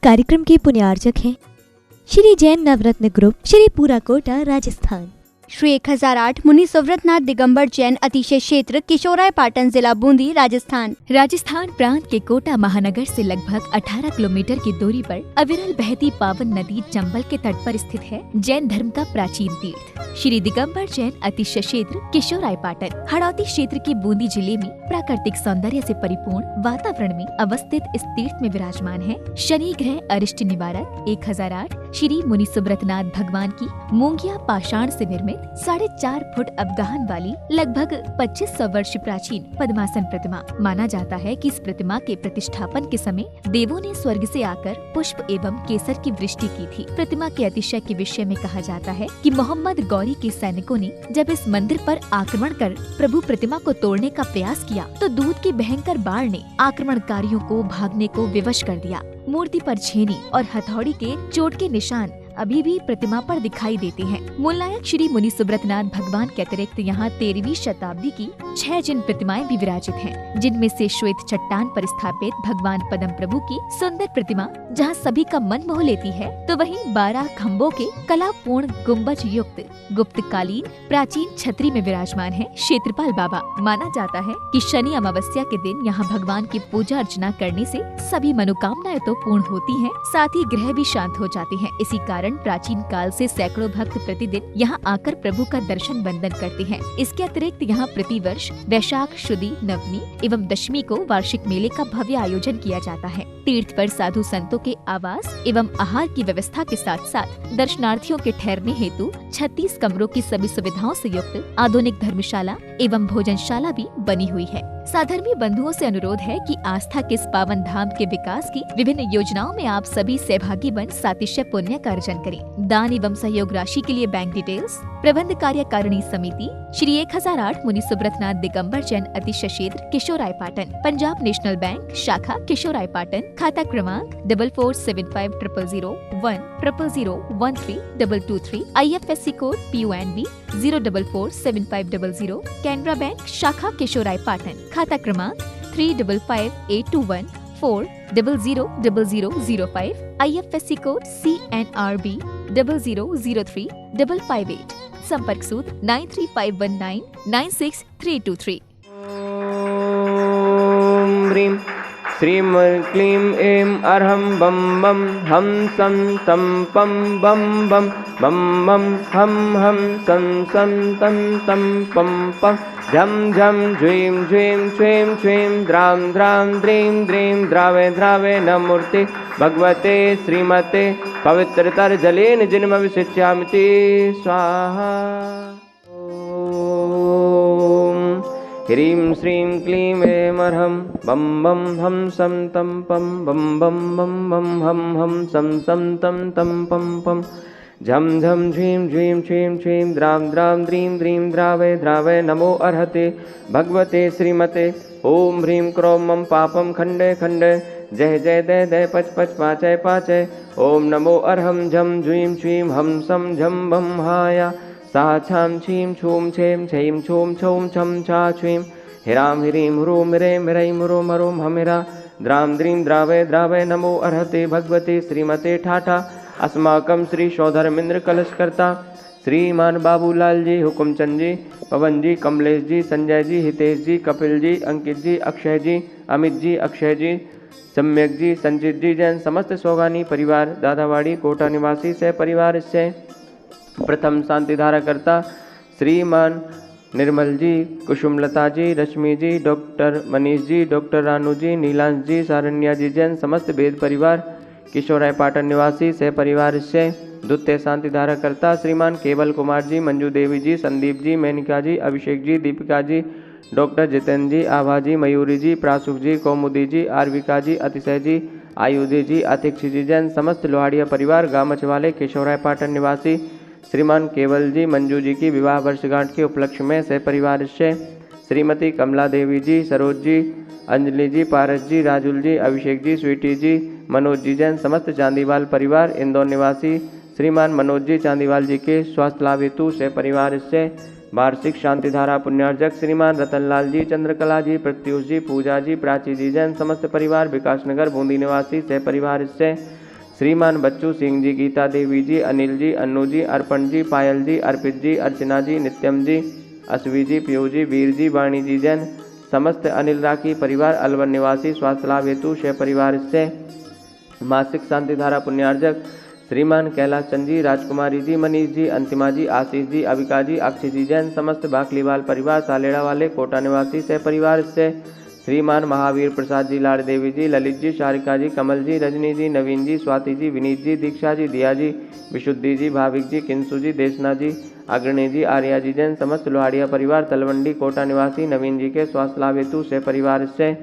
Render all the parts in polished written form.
कार्यक्रम के पुण्यार्चक हैं श्री जैन नवरत्न ग्रुप, श्री पूरा कोटा, राजस्थान। श्री 1008 मुनि सुव्रतनाथ दिगंबर जैन अतिशय क्षेत्र, किशोराय पाटन, जिला बूंदी, राजस्थान। राजस्थान प्रांत के कोटा महानगर से लगभग 18 किलोमीटर की दूरी पर अविरल बहती पावन नदी चंबल के तट पर स्थित है जैन धर्म का प्राचीन तीर्थ श्री दिगंबर जैन अतिशय क्षेत्र, किशोराय पाटन। हड़ौती क्षेत्र के बूंदी जिले में प्राकृतिक सौंदर्य से परिपूर्ण वातावरण में अवस्थित इस तीर्थ में विराजमान है शनि ग्रह अरिष्ट निवारक 1008 श्री मुनि सुब्रतनाथ भगवान की मूंगिया पाषाण से निर्मित 4.5 फुट अवगाहन वाली लगभग 2500 वर्ष प्राचीन पद्मासन प्रतिमा। माना जाता है कि इस प्रतिमा के प्रतिष्ठापन के समय देवों ने स्वर्ग से आकर पुष्प एवं केसर की वृष्टि की थी। प्रतिमा के अतिशय के विषय में कहा जाता है कि मोहम्मद गौरी के सैनिकों ने जब इस मंदिर पर आक्रमण कर प्रभु प्रतिमा को तोड़ने का प्रयास किया तो दूध की भयंकर बाढ़ ने आक्रमणकारियों को भागने को विवश कर दिया। मूर्ति पर छेनी और हथौड़ी के चोट के निशान अभी भी प्रतिमा पर दिखाई देते हैं। मूलनायक श्री मुनि सुब्रतनाथ भगवान के अतिरिक्त यहाँ 13वीं शताब्दी की 6 जिन प्रतिमाएं भी विराजित हैं, जिनमें से श्वेत चट्टान पर स्थापित भगवान पद्म प्रभु की सुंदर प्रतिमा जहाँ सभी का मन मोह लेती है, तो वहीं 12 खम्भों के कलापूर्ण गुम्बज युक्त गुप्तकालीन प्राचीन छतरी में विराजमान है क्षेत्रपाल बाबा। माना जाता है कि शनि अमावस्या के दिन यहाँ भगवान की पूजा अर्चना करने से सभी मनोकामनाएं तो पूर्ण होती हैं, साथ ही ग्रह भी शांत हो जाते हैं। इसी कारण प्राचीन काल से सैकड़ों भक्त प्रतिदिन यहाँ आकर प्रभु का दर्शन वंदन करते हैं। इसके अतिरिक्त यहाँ प्रतिवर्ष वैशाख शुदी नवमी एवं दशमी को वार्षिक मेले का भव्य आयोजन किया जाता है। तीर्थ पर साधु संतों के आवास एवं आहार की व्यवस्था के साथ साथ दर्शनार्थियों के ठहरने हेतु 36 कमरों की सभी सुविधाओं से युक्त आधुनिक धर्मशाला एवं भोजनशाला भी बनी हुई है। साधर्मी बंधुओं से अनुरोध है कि आस्था के इस पावन धाम के विकास की विभिन्न योजनाओं में आप सभी सहभागी बन सातिशय पुण्य का अर्जन करें। दान एवं सहयोग राशि के लिए बैंक डिटेल्स प्रबंध कार्यकारिणी समिति श्री 1008 मुनि सुब्रतनाथ दिगंबर जैन अतिशय क्षेत्र, किशोराय पाटन, पंजाब नेशनल बैंक शाखा किशोराय पाटन, खाता क्रमांक 4475000100132223, IFSC code PUNB 0447500, Canara bank शाखा किशोराय पाटन, खाता क्रमांक 358214000005, IFSC कोड CNRB 0003558, संपर्क सूत्र 9351996323। ह्रीं श्रीं क्लीं ऐं अर्हं बम बम हम सं तं पं बम बम बम बम हम सं तं तं पं पं झं झं झ्वीं झ्वीं छ्वीं छ्वीं द्रां द्रां द्रीं द्रीं द्रावे द्रावे नमूर्ते भगवते श्रीमते पवित्रतर जलेन जिन्मविशिष्यामिति स्वाहा। ह्रीं श्रीं क्लीं ऐं अर्हं बम बम हम सं तं पं बम बम बम बम हम सं तं तं पं पं झं झं झ्वीं झ्वीं छ्वीं छ्वीं द्रां द्रां द्रीं द्रीं द्रावे द्रावे नमो अर्हते भगवते श्रीमते। ओम ह्रीं क्रों मम पापं खंडे खंडे जय जय दय दय पच पच पाचय पाचय। ओम नमो अर्हं झं झ्वीं छ्वीं हम सं झं बम हाया सा छां छीं छूं छें छईं छूं छौं छं छा छ्वीं हिरां ह्रीं ह्रूं ह्रें ह्रैं ह्रूं ह्रूं हमिरा द्रां द्रीं द्रावे द्रावे नमो अर्हते भगवते श्रीमते ठाठा। अस्माकं श्री सौधर्मेंद्र कलशकर्ता श्रीमान बाबूलाल जी, हुकुमचंद जी, पवन जी, कमलेश जी, संजय जी, हितेश जी, कपिल जी, अंकित जी, अक्षय जी, अमित जी, अक्षय जी, सम्यक जी, संचित जी जैन समस्त सौगानी परिवार, दादावाड़ी कोटा निवासी सह परिवार से प्रथम शांति धारा करता श्रीमान निर्मल जी, कुसुमलता जी, रश्मि जी, डॉक्टर मनीष जी, डॉक्टर रानू जी, नीलांश जी, सारण्या जी जैन समस्त वेद परिवार, किशोराय पाटन निवासी सह परिवार से द्वितीय शांति धारा करता श्रीमान केवल कुमार जी, मंजू देवी जी, संदीप जी, मेनका जी, अभिषेक जी, दीपिका जी, डॉक्टर जितेंद्र जी, आभा जी, मयूरी जी, प्रासुक जी, कौमुदी जी, आरविका जी, अतिशय जी, आयुधि जी, अतिक्षी जी जैन समस्त लोहाड़िया परिवार, गामच वाले किशोराय पाटन निवासी श्रीमान केवल जी, मंजू जी की विवाह वर्षगांठ के उपलक्ष्य में सह परिवार से श्रीमती कमला देवी जी, सरोज जी, अंजलि जी, पारस जी, राजुल जी, अभिषेक जी, स्वीटी जी, मनोज जी जैन समस्त चांदीवाल परिवार, इंदौर निवासी श्रीमान मनोज जी चांदीवाल जी के स्वास्थ्य लाभ हेतु से परिवार से वार्षिक शांतिधारा पुण्यार्जक श्रीमान रतनलाल जी, चंद्रकला जी, प्रत्युष जी, पूजा जी, प्राची जी जैन समस्त परिवार, विकासनगर बूंदी निवासी से परिवार से श्रीमान बच्चू सिंह जी, गीता देवी जी, अनिल जी, अन्नू जी, अर्पण जी, पायल जी, अर्पित जी, अर्चना जी, नित्यम जी, अश्वी जी, पीयू जी, वीर जी, वाणी जी जैन, समस्त अनिल राखी परिवार, अलवर निवासी, स्वास्थ्य लाभ हेतु शय परिवार से मासिक शांति धारा पुण्यार्जक श्रीमान कैलाश चंद जी, राजकुमारी जी, मनीष जी, अंतिमा जी, आशीष जी, अविका जी, अक्षय जी जैन, समस्त बाकलीवाल परिवार, सालेड़ा वाले कोटा निवासी सह परिवार से श्रीमान महावीर प्रसाद जी, लाड़ देवी जी, ललित जी, शारिका जी, कमल जी, रजनी जी, नवीन जी, स्वाति जी, विनीत जी, दीक्षा जी, दिया जी, विशुद्धि जी, भाविक जी, किंसु जी, देशना जी, अग्रणी जी, आर्या जी जैन, समस्त लोहाड़िया परिवार, तलवंडी कोटा निवासी नवीन जी के स्वास्थ्य लाभ हेतु से परिवार से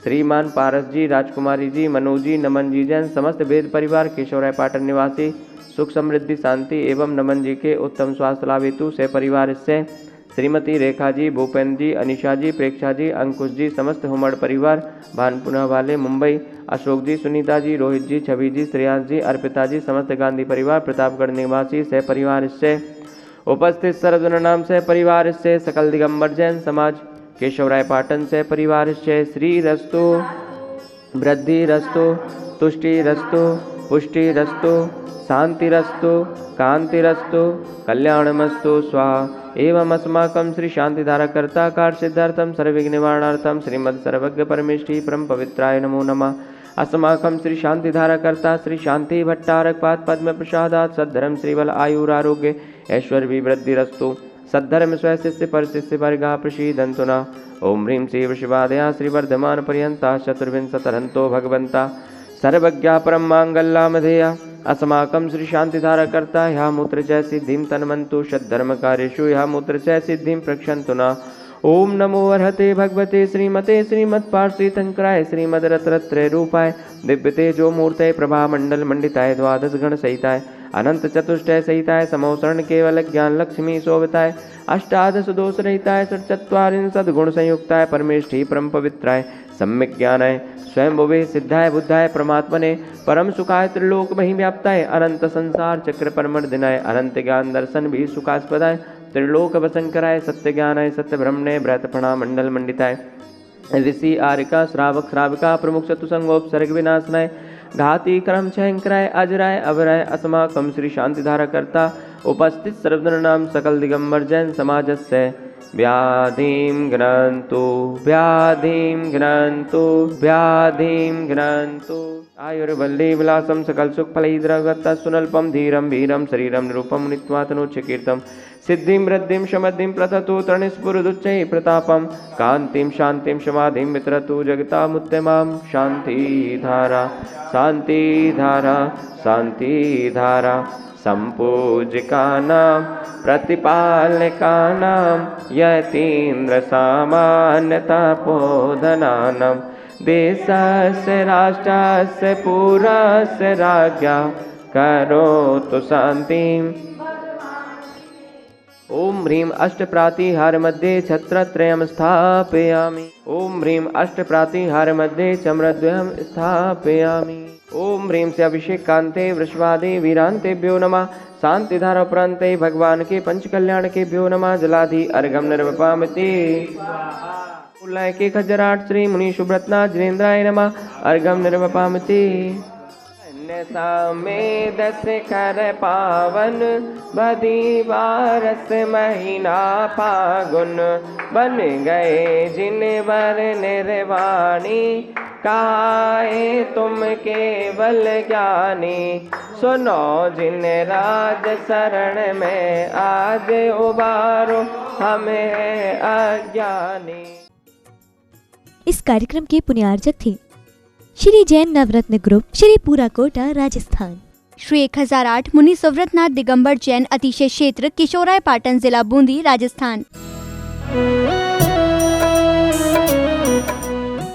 श्रीमान पारस जी, राजकुमारी जी, मनोज जी, नमन जी जैन, समस्त वेद परिवार, केशवराय पाटन निवासी, सुख समृद्धि शांति एवं नमन जी के उत्तम स्वास्थ्य लाभ हेतु से परिवार से श्रीमती रेखा जी, भूपेंद्र जी, अनिशा जी, प्रेक्षा जी, अंकुश जी, समस्त हुमड़ परिवार, भानपुरा वाले मुंबई, अशोक जी, सुनीता जी, रोहित जी, छवि जी, श्रेयांश जी, अर्पिता जी, समस्त गांधी परिवार, प्रतापगढ़ निवासी सह परिवार से उपस्थित सर्वजन नाम से परिवार से सकल दिगंबर जैन समाज केशवराय पाटन से परिवार से श्री रस्तु, वृद्धि रस्तु, तुष्टि रस्तु, पुष्टि रस्तु, शांति रस्तु, कांति रस्तु, कल्याणमस्तु स्वाहा। एवं अस्माकं श्री शांतिधारा कर्ता कार्य सिद्धार्थम सर्वविघ्न निवारणार्थम श्रीमद सर्वज्ञ परमेष्ठी परम पवित्राय नमो नमः। अस्माकं श्री शांतिधारा कर्ता श्री शांति भट्टारक पाद पद्म प्रसादात् सद्धर्म श्रीबल आयुरारोग्य ऐश्वर्य वृद्धिरस्तु। सद्धर्म स्वशिष्य पर शिष्य वर्गा प्रसीदन्तु नः। ओम ह्रीं श्री वृषभादया श्रीवर्धमान पर्यंता चतुर्विंशतिरन्तो भगवन्ता सर्वज्ञा परम मांगल्यामधेया। अस्माकं श्री शांतिधारा कर्ता ह्या मूत्र च सिद्धिं तन्वन्तु षद्धर्म कार्येषु ह्या मूत्र च सिद्धिं प्रक्षन्तु नः। ओम नमो अर्हते भगवते श्रीमते श्रीमत्पार्षितंकराय श्रीमद्रत्रत्रय रूपाय दिव्य तेजो मूर्तये प्रभा मंडल मंडिताय द्वादश गण सहिताय अनंत चतुष्टय सहिताय समोसरण केवल ज्ञान लक्ष्मी शोभिताय अष्टादश दोष रहिताय षट्चत्वारिंशत् गुण संयुक्ताय परमेष्ठी परम पवित्राय सम्यक ज्ञानाय स्वयं भुवे सिद्धाय बुद्धाय परमात्मने परम सुखाय त्रिलोक मही व्याप्ताय अनंत संसार चक्र परमर्दिनाय अनंत ज्ञान दर्शन भी सुखास्पदाय त्रिलोक वसंकराय सत्य ज्ञानाय सत्य ब्रह्मणे ब्रतपणा मंडल मंडिताय ऋषि आरिका श्रावक श्राविका प्रमुख चतुसंगोपसर्ग विनाशनाय घाती क्रम छयंकराय अजराय अवराय अस्माकं श्री शांतिधारा कर्ता उपस्थित सर्वजन नाम सकल दिगंबर जैन समाजस्य व्याधिं घ्नन्तु व्याधिं घ्नन्तु व्याधिं घ्नन्तु आयुर्वल्ली विलासं सकल सुख फलैर्द्रगता सुनल्पम धीरम वीरम शरीरम निरूपम नित्वातनुच्छकीर्तम सिद्धिं वृद्धिं समद्धिं प्रथतु तरणिस्फुरदुच्चैः प्रतापं कान्तिं शान्तिं समाधिं वितरतु जगतामुत्तमां शान्तिधारा शान्तिधारा शान्तिधारा सम्पूज्यकानां प्रतिपालकानां यतीन्द्र सामान्यतापोधनानां देशस्य राष्ट्रस्य पुरस्य राज्ञा करोतु शान्तिम्। ओम ह्रीं अष्टप्रातिहार मध्ये छत्रत्रयं स्थापयामि। ओम ह्रीं अष्टप्रातिहार मध्ये चम्रद्वयं स्थापयामि। ओम ह्रीं से अभिषेक कांते वृषभादि वीरांतेभ्यो नमः। शांतिधारा प्रांते भगवान के पंच कल्याण केभ्यो नमः। जलाधि अर्घम निर्वपामिति उल्लय के खजराट श्री मुनि सुब्रतनाथ जिनेन्द्राय नमः। अर्घम निर्वपामिति में दस कर पावन बदी बारस महीना फागुन बन गए जिन वर निर्वाणी काहे तुम केवल ज्ञानी सुनो जिन राज शरण में आज उबारो हमें अज्ञानी। इस कार्यक्रम के पुण्यार्जक थे श्री जैन नवरत्न ग्रुप, श्री पूरा कोटा, राजस्थान। श्री 1008 मुनि सुव्रतनाथ दिगंबर जैन अतिशय क्षेत्र, किशोराय पाटन, जिला बूंदी, राजस्थान।